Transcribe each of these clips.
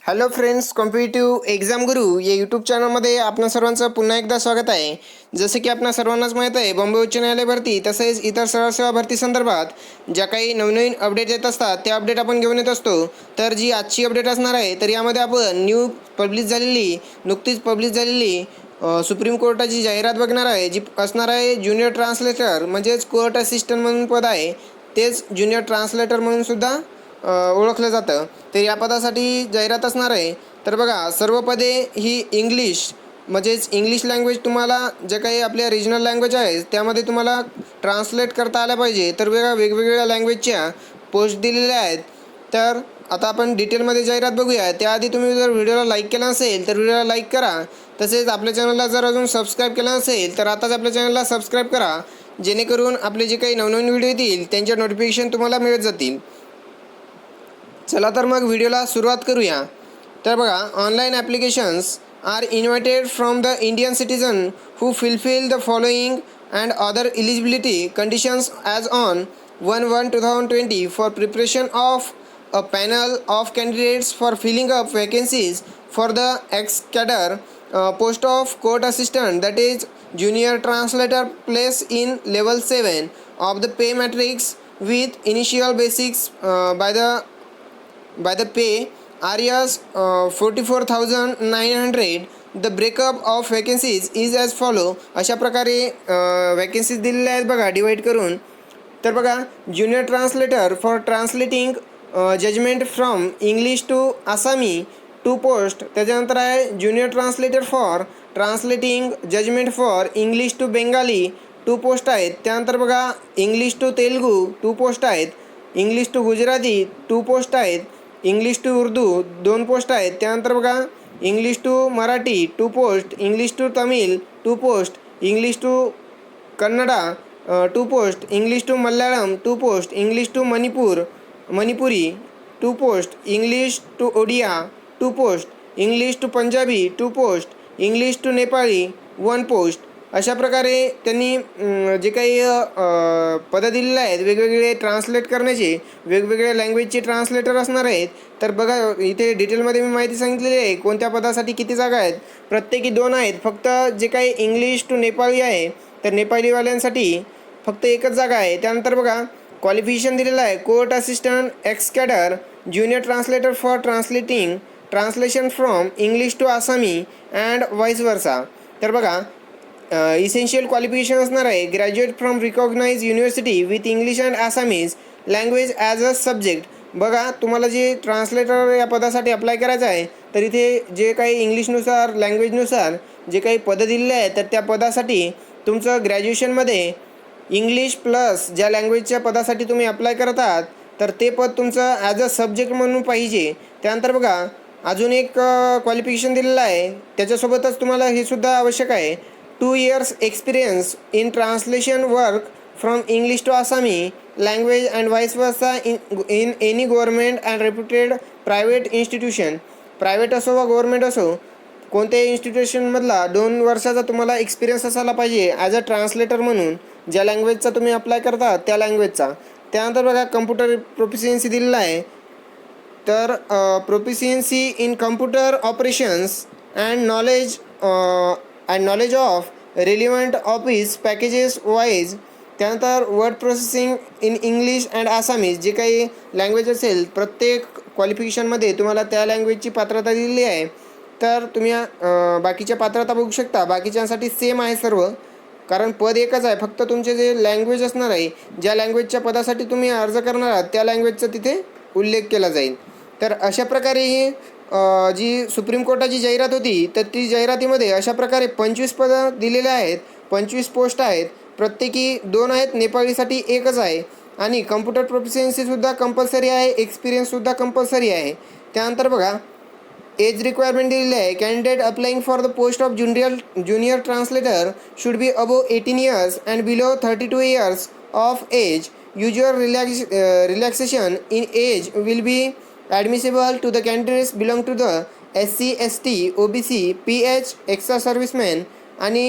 Hello friends, competitive exam गुरु या YouTube चॅनलमध्ये आपणा सर्वांचं पुन्हा एकदा स्वागत आहे. जसं की आपणा सर्वांनाच माहीत आहे, बॉम्बे उच्च न्यायालय भरती तसेच इतर सरळ सेवा भरती संदर्भात ज्या काही नवनवीन अपडेट येत असतात त्या अपडेट आपण घेऊन येत असतो. तर जी आजची अपडेट असणार आहे तर यामध्ये आपण नुकतीच पब्लिश झालेली सुप्रीम कोर्टाची जाहिरात बघणार आहे, जी असणार आहे ज्युनियर ट्रान्सलेटर म्हणजेच कोर्ट असिस्टंट म्हणून पद आहे, तेच ज्युनियर ट्रान्सलेटर म्हणून सुद्धा ओळखलं जातं. तर या पदासाठी जाहिरात असणार आहे. तर बघा, सर्व पदे ही इंग्लिश लँग्वेज तुम्हाला जे काही आपल्या रिजनल लँग्वेज आहे त्यामध्ये तुम्हाला ट्रान्सलेट करता आल्या पाहिजे. तर वेगवेगळ्या लँग्वेजच्या पोस्ट दिलेल्या आहेत. तर आता आपण डिटेलमध्ये जाहिरात बघूया. त्याआधी तुम्ही जर व्हिडिओला लाईक केला नसेल तर व्हिडिओला लाईक करा. तसेच आपल्या चॅनलला जर अजून सबस्क्राईब केलं नसेल तर आताच आपल्या चॅनलला सबस्क्राईब करा, जेणेकरून आपले जे काही नवनवीन व्हिडिओ येतील त्यांच्या नोटिफिकेशन तुम्हाला मिळत जातील. चला तर मग व्हिडिओला सुरुवात करूया. तर बघा, online applications are invited from the Indian citizen who fulfil the following and other eligibility conditions as on 1/1/2020 for preparation of a panel of candidates for filling up vacancies for the ex-cadre post of court assistant, that is junior translator, place in level 7 of the pay matrix with initial basics by the pay areas 44,900. The breakup of vacancies is as follow. अशा प्रकारे vacancies दिलेल्या आहेत बघा divide करून. तर बघा, junior translator for translating judgment from English to Assamese 2 post. त्याच्यानंतर आहे junior translator for translating judgment for English to Bengali 2 post आहेत. त्यानंतर बघा, इंग्लिश टू तेलुगू 2 पोस्ट आहेत. इंग्लिश टू गुजराती 2 पोस्ट आहेत. इंग्लिश टू उर्दू 2 पोस्ट आहेत. त्यानंतर बघा, English to Marathi 2 post. English to Tamil 2 post. English to Kannada 2 post. English to Malayalam 2 post. English to Manipuri 2 post. English to Odia 2 post. English to Punjabi 2 post. English to Nepali 1 post. अशा प्रकारे त्यांनी जे काही पदं दिलेले आहेत वेगवेगळे ट्रान्सलेट करण्याचे, वेगवेगळ्या लँग्वेजचे ट्रान्सलेटर असणार आहेत. तर बघा, इथे डिटेलमध्ये मी माहिती सांगितलेली आहे कोणत्या पदासाठी किती जागा आहेत. प्रत्येकी 2 आहेत. फक्त जे काही इंग्लिश टू नेपाळी आहे तर नेपाळीवाल्यांसाठी फक्त एकच जागा आहे. त्यानंतर बघा, क्वालिफिकेशन दिलेलं आहे court assistant ex cadre junior translator for translation from English to Assamese and vice versa. तर बघा, इसेन्शियल क्वालिफिकेशन असणार आहे graduate from recognise university with English and Assamese language as a subject. बघा, तुम्हाला जे ट्रान्सलेटर या पदासाठी अप्लाय करायचं आहे तर इथे जे काही इंग्लिशनुसार लँग्वेजनुसार जे काही पदं दिलेले आहेत तर त्या पदासाठी तुमचं ग्रॅज्युएशनमध्ये इंग्लिश प्लस ज्या लँग्वेजच्या पदासाठी तुम्ही अप्लाय करत आहात तर ते पद तुमचं ॲज अ सब्जेक्ट म्हणून पाहिजे. त्यानंतर बघा, अजून एक क्वालिफिकेशन दिलेलं आहे, त्याच्यासोबतच तुम्हाला हे सुद्धा आवश्यक आहे 2 years experience in translation work from English to Assamese language and vice versa in any government and reputed private institution. Private असो वा गव्हर्मेंट असो, कोणत्याही इन्स्टिट्यूशनमधला 2 वर्षाचा तुम्हाला एक्सपिरियन्स असायला पाहिजे ॲज अ ट्रान्सलेटर म्हणून, ज्या लँग्वेजचा तुम्ही अप्लाय करता त्या लँग्वेजचा. त्यानंतर बघा, कम्प्युटर प्रोफिशियन्सी दिलेला आहे. तर proficiency in computer operations and knowledge of relevant office packages wise. त्यानंतर word processing in English and Assamese. जे काही लँग्वेज असेल प्रत्येक क्वालिफिकेशनमध्ये तुम्हाला त्या लँग्वेजची पात्रता दिलेली आहे. तर तुम्ही बाकीच्या पात्रता बघू शकता. बाकीच्यांसाठी सेम आहे सर्व, कारण पद एकच आहे. फक्त तुमचे जे लँग्वेज असणार आहे, ज्या लँग्वेजच्या पदासाठी तुम्ही अर्ज करणार आहात त्या लँग्वेजचा तिथे उल्लेख केला जाईल. तर अशा प्रकारे ही जी सुप्रीम कोर्टाची जाहिरात होती तर ती जाहिरातीमध्ये अशा प्रकारे 25 पदं दिलेले आहेत. 25 पोस्ट आहेत. प्रत्येकी 2 आहेत. नेपाळीसाठी एकच आहे. आणि कम्प्युटर प्रोफिशियन्सीसुद्धा कंपल्सरी आहे. एक्सपिरियन्ससुद्धा कंपल्सरी आहे. त्यानंतर बघा, एज रिक्वायरमेंट दिलेली आहे. Candidate applying for the post of junior translator should be above 18 years and below 32 years of age. Usual relaxation in age will be admissible to the candidates belong to the SC, ST, OBC, PH, extra servicemen आणि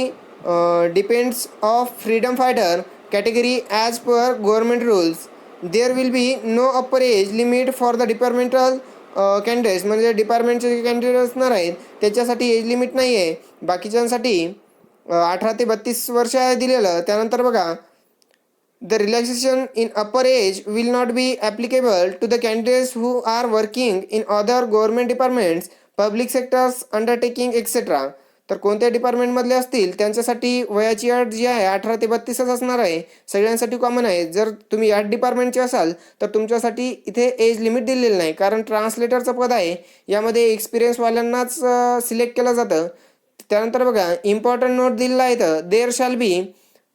depends of freedom fighter category as per government rules. There will be no upper age limit for the departmental candidates म्हणजे डिपार्टमेंटचे जे candidate असणार आहेत त्याच्यासाठी age limit नाही आहे. बाकीच्यांसाठी 18 ते 32 वर्ष आहे दिलेलं. त्यानंतर बघा the relaxation in upper age will not be applicable to the candidates who are working in other government departments, public sectors, undertaking etc. तर कोणत्या डिपार्टमेंटमधले असतील त्यांच्यासाठी वयाची अट जी आहे 18 ते 32च असणार आहे. सगळ्यांसाठी कॉमन आहे. जर तुम्ही या डिपार्टमेंटचे असाल तर तुमच्यासाठी इथे एज लिमिट दिलेलं नाही, कारण ट्रान्सलेटरचं पद आहे यामध्ये एक्सपिरियन्सवाल्यांनाच सिलेक्ट केलं जातं. त्यानंतर बघा इम्पॉर्टंट नोट दिलेला आहे तर there shall be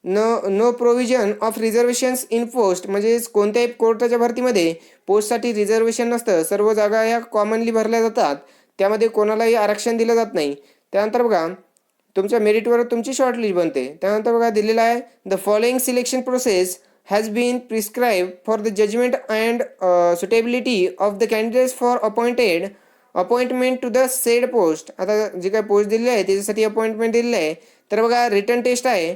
no provision of reservations in post, म्हणजे कोणत्याही कोर्टाच्या भरतीमध्ये पोस्टसाठी रिझर्वेशन नसतं. सर्व जागा ह्या कॉमनली भरल्या जातात, त्यामध्ये कोणालाही आरक्षण दिलं जात नाही. त्यानंतर बघा तुमच्या मेरिटवर तुमची शॉर्टलिस्ट बनते. त्यानंतर बघा दिलेलं आहे the following selection process has been prescribe for the judgment and suitability of the candidates for appointment to the said post. आता जे काही पोस्ट दिलेली आहे त्याच्यासाठी अपॉइंटमेंट दिलेलं आहे. तर बघा रिटन टेस्ट आहे.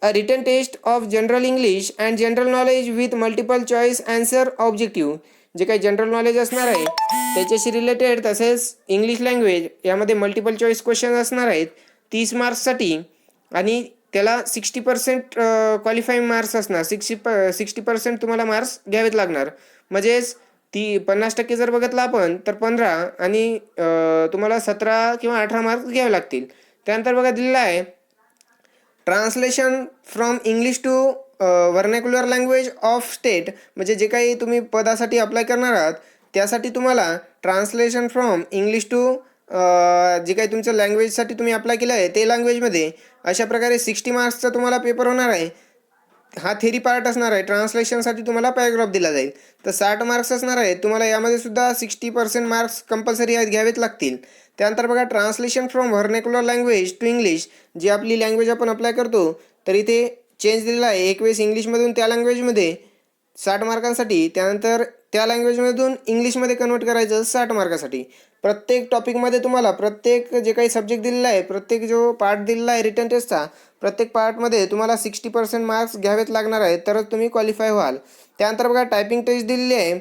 A written test of general English and general knowledge with multiple choice answer objective. जे काही जनरल नॉलेज असणार आहे त्याच्याशी रिलेटेड, तसेच इंग्लिश लँग्वेज यामध्ये मल्टिपल चॉईस क्वेश्चन असणार आहेत 30 मार्क्ससाठी, आणि त्याला 60% क्वालिफाईंग मार्क्स असणार. 60% तुम्हाला मार्क्स घ्यावेत लागणार. म्हणजेच 50% जर बघितलं आपण तर 15 आणि तुम्हाला 17 किंवा 18 मार्क्स घ्यावे लागतील. त्यानंतर बघा दिलेलं आहे translation from English to vernacular language of state, म्हणजे जे काही तुम्ही पदासाठी अप्लाय करणार आहात त्यासाठी तुम्हाला ट्रान्सलेशन फ्रॉम इंग्लिश टू जे काही तुमच्या लँग्वेजसाठी तुम्ही अप्लाय केलं आहे ते लँग्वेजमध्ये अशा प्रकारे 60 मार्क्सचा तुम्हाला पेपर होणार आहे. हा थेरी पार्ट असणार आहे. ट्रान्सलेशनसाठी तुम्हाला पॅराग्राफ दिला जाईल. तर 60 मार्क्स असणार आहेत. तुम्हाला यामध्ये सुद्धा 60% मार्क्स कंपल्सरी घ्यावेच लागतील. त्यानंतर बघा translation from vernacular language to English, जी आपली लँग्वेज आपण अप्लाय करतो तर इथे चेंज दिलेला आहे. एक वेळेस इंग्लिशमधून त्या लँग्वेजमध्ये 60 मार्कांसाठी, त्यानंतर त्या लँग्वेजमधून इंग्लिशमध्ये कन्वर्ट करायचं 60 मार्कासाठी. प्रत्येक टॉपिकमध्ये तुम्हाला प्रत्येक जे काही सब्जेक्ट दिलेला आहे, प्रत्येक जो पार्ट दिलेला आहे रिटन टेस्टचा, प्रत्येक पार्टमध्ये तुम्हाला 60% मार्क्स घ्यावेच लागणार आहेत, तरच तुम्ही क्वालिफाय व्हाल. त्यानंतर बघा टायपिंग टेस्ट दिलेली आहे.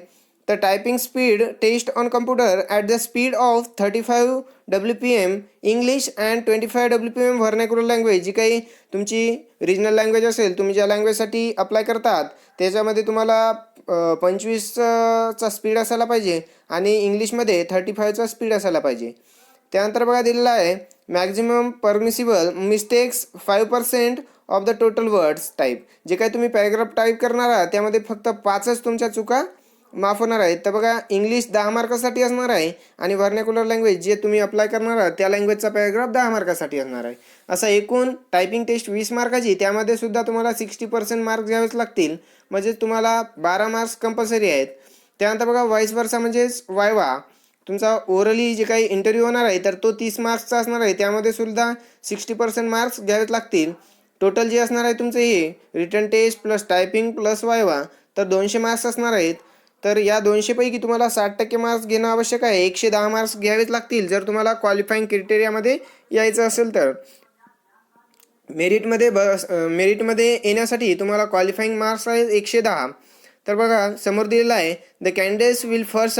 तर typing speed test on computer at the speed of 35 WPM English and 25 WPM vernacular language. जी काही तुमची रिजनल लँग्वेज असेल, तुम्ही ज्या लँग्वेजसाठी अप्लाय करतात त्याच्यामध्ये तुम्हाला 25चा स्पीड असायला पाहिजे आणि इंग्लिशमध्ये 35चा स्पीड असायला पाहिजे. त्यानंतर बघा दिलेला आहे maximum permissible mistakes 5% of the total words type. जे काही तुम्ही पॅराग्राफ टाईप करणार आहात त्यामध्ये फक्त 5च तुमच्या चुका माफ होणार आहेत. तर बघा इंग्लिश 10 मार्कासाठी असणार आहे आणि व्हर्नॅक्युलर लँग्वेज जे तुम्ही अप्लाय करणार आहात त्या लँग्वेजचा पॅराग्राफ 10 मार्कासाठी असणार आहे. असा एकूण टायपिंग टेस्ट 20 मार्काची, त्यामध्ये सुद्धा तुम्हाला 60% मार्क्स घ्यावेच लागतील. म्हणजे तुम्हाला 12 मार्क्स कंपल्सरी आहेत. त्यानंतर बघा व्हाईस वर्सा म्हणजेच वायवा, तुमचा ओरली जे काही इंटरव्ह्यू होणार आहे तर तो 30 मार्क्सचा असणार आहे. त्यामध्ये सुद्धा 60% मार्क्स घ्यावेच लागतील. टोटल जे असणार आहे तुमचं हे written test plus typing plus viva तर 200 मार्क्स असणार आहेत. तर या 200 पैकी तुम्हाला 60% मार्क्स घेणं आवश्यक आहे. 110 मार्क्स घ्यावेच लागतील जर तुम्हाला क्वालिफाईंग क्रायटेरियामध्ये यायचं असेल तर. मेरिटमध्ये येण्यासाठी तुम्हाला क्वालिफाईंग मार्क्स आहेत 110. तर बघा समोर दिलेलं आहे the candidates will first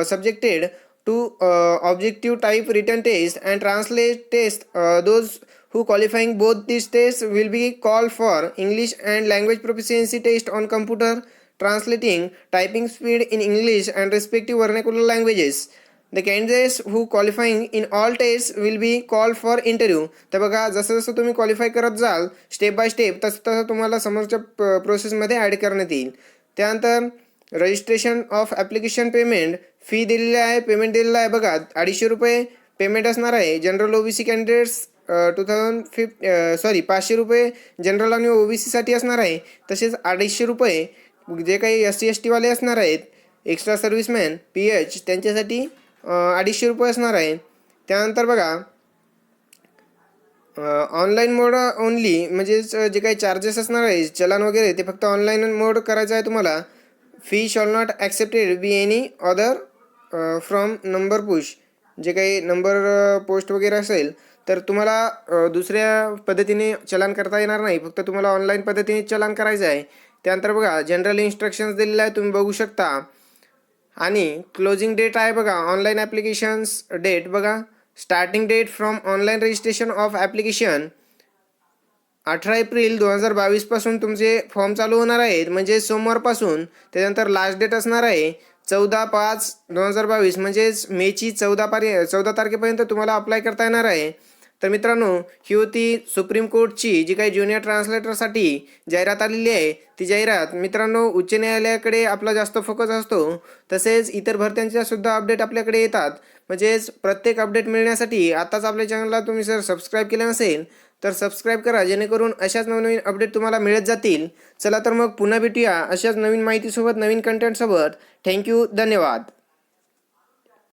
subjected to objective type written test and translate test. Those who qualifying both these tests will be called for English and language proficiency test on computer, translating, typing speed in English and respective vernacular languages. The candidates who qualifying in all tests will be called for interview. तर बघा जसं जसं तुम्ही qualify करत जाल step by step तसं तसं तुम्हाला समोरच्या प्रोसेसमध्ये ॲड करण्यात येईल. त्यानंतर registration of application payment fee दिलेली आहे. पेमेंट दिलेलं आहे बघा 250 रुपये पेमेंट असणार आहे. जनरल OBC कॅन्डिडेट्स 500 रुपये जनरल आणि OBCसाठी असणार आहे. तसेच 250 रुपये जे काही SC/ST वाले असणार आहेत, एक्स्ट्रा सर्व्हिसमॅन PH त्यांच्यासाठी 250 रुपये असणार आहे. त्यानंतर बघा ऑनलाईन मोड ओनली, म्हणजेच जे काही चार्जेस असणार आहे चलन वगैरे ते फक्त ऑनलाईन मोड करायचं आहे तुम्हाला. Fee shawl not accepted be any other from number push. जे काही नंबर पोस्ट वगैरे असेल तर तुम्हाला दुसऱ्या पद्धतीने चलन करता येणार नाही, फक्त तुम्हाला ऑनलाईन पद्धतीने चलन करायचं आहे. त्यानंतर बघा जनरल इन्स्ट्रक्शन्स दिलेले आहे तुम्ही बघू शकता. आणि क्लोजिंग डेट आहे बघा ऑनलाईन ॲप्लिकेशन्स डेट बघा. Starting date from online registration of application 18 April 2022पासून तुमचे फॉर्म चालू होणार आहेत, म्हणजे सोमवारपासून. त्यानंतर लास्ट डेट असणार आहे 14/5/2022, म्हणजेच मेची 14 तारखेपर्यंत तुम्हाला अप्लाय करता येणार आहे. तर मित्रांनो, ही होती सुप्रीम कोर्टची जी काही ज्युनियर ट्रान्सलेटरसाठी जाहिरात आलेली आहे. ती जाहिरात मित्रांनो उच्च न्यायालयाकडे आपला जास्त फोकस असतो, तसेच इतर भरत्यांच्या सुद्धा अपडेट आपल्याकडे येतात. म्हणजेच प्रत्येक अपडेट मिळण्यासाठी आताच आपल्या चॅनलला तुम्ही जर सबस्क्राईब केलं नसेल तर सबस्क्राईब करा, जेणेकरून अशाच नवनवीन अपडेट तुम्हाला मिळत जातील. चला तर मग पुन्हा भेटूया अशाच नवीन माहितीसोबत, नवीन कंटेंटसोबत. थँक्यू, धन्यवाद.